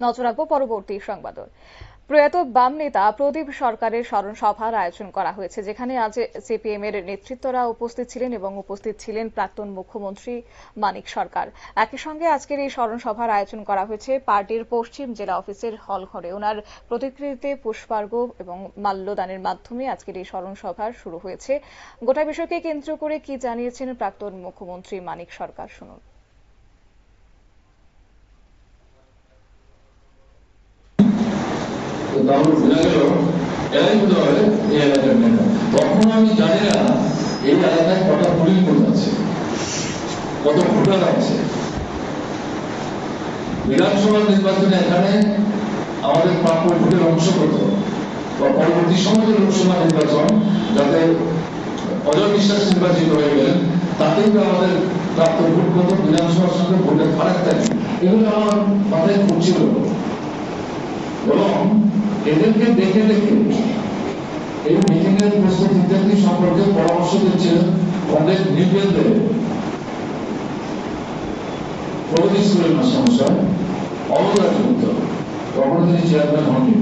নজর রাখবো পরবর্তী সংবাদ। প্রয়াত বাম নেতা প্রদীপ সরকারের স্মরণ সভার আয়োজন করা হয়েছে, যেখানে আজ সিপিএম এর নেতৃত্বরা উপস্থিত ছিলেন এবং উপস্থিত ছিলেন প্রাক্তন মুখ্যমন্ত্রী মানিক সরকার। একই সঙ্গে আজকের এই স্মরণ সভার আয়োজন করা হয়েছে পার্টির পশ্চিম জেলা অফিসের হল ঘরে। ওনার প্রতিকৃতিতে পুষ্পার্ঘ্য এবং মাল্যদানের মাধ্যমে আজকের এই স্মরণ সভা শুরু হয়েছে। গোটা বিষয়কে কেন্দ্র করে কি জানিয়েছেন প্রাক্তন মুখ্যমন্ত্রী মানিক সরকার, শুনুন। তাহলে বোঝা গেল এরাই হতে পারে এই এলাকার নেতা। তখন আমি জানি না এই এলাকায় কটা পুলিং বুথ আছে, কত ভোটার আছে। বিধানসভা নির্বাচনে এখানে আমাদের প্রাপ্য ভোটের অংশ কত, বা পরবর্তী সময়ের লোকসভা নির্বাচন যাতে অজয় বিশ্বাস নির্বাচিত হয়ে গেলেন, তাতেই আমাদের প্রাপ্ত ভোট কত, বিধানসভার সঙ্গে ভোটের ফারাক থাকে, এগুলো আমার মাথায় ঘুরছিল। এবং এদেরকে দেখে দেখে এই মিটিং এর প্রস্তুতি ইত্যাদি সম্পর্কে পরামর্শ দিচ্ছিলেন কংগ্রেস নিউজদের প্রগতি স্কুলের মাস্টারমশাই অবদান গুপ্ত, তখন তিনি চেয়ারম্যান হননি।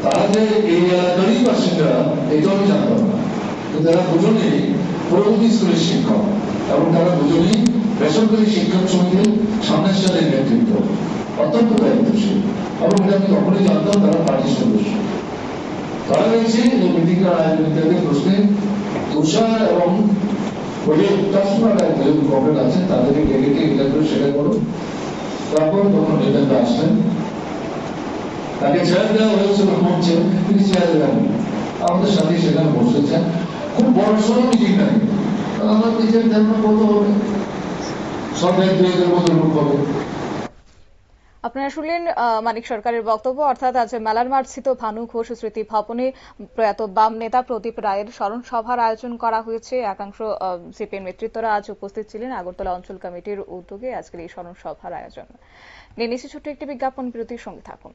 তারা যে এই এলাকারই বাসিন্দা এটা আমি জানতাম না, কিন্তু তারা দুজনেই প্রগতি স্কুলের শিক্ষক এবং তারা দুজনেই বেসরকারি শিক্ষক সমিতির সামনের সাথে নেতৃত্ব, অত্যন্ত দায়িত্বশীল। এবং এটা আমি তখনই জানতাম তারা পার্টির সদস্য। তারা রয়েছে এই মিটিংয়ের আয়োজন ইত্যাদি প্রশ্নে তুষার এবং গভর্নমেন্ট আছে তাদেরকে ডেকে এটা করে সেটা করো। তারপর তখন নেতারা আসলেন, তাকে চেয়ার দেওয়া হয়েছিল মঞ্চে, তিনি চেয়ার দেন আমাদের সাথে সেখানে বসেছেন। খুব বড় সড়ো মিটিং নাই, আমার নিজের ধ্যান কত হবে, সব এক দুয়ের মতো লোক হবে। আপনারা শুনলেন মানিক সরকারের বক্তব্য। অর্থাৎ আজ মেলার মাঠ স্থিত ভানু ঘোষ স্মৃতি ভবনে প্রয়াত বাম নেতা প্রদীপ রায়ের স্মরণ সভার আয়োজন করা হয়েছে। একাংশ সিপিএম নেতৃত্বরা আজ উপস্থিত ছিলেন। আগরতলা অঞ্চল কমিটির উদ্যোগে আজকের এই স্মরণ সভার আয়োজন। নিয়ে নিচ্ছি ছোট্ট একটি বিজ্ঞাপন বিরতির সঙ্গে থাকুন।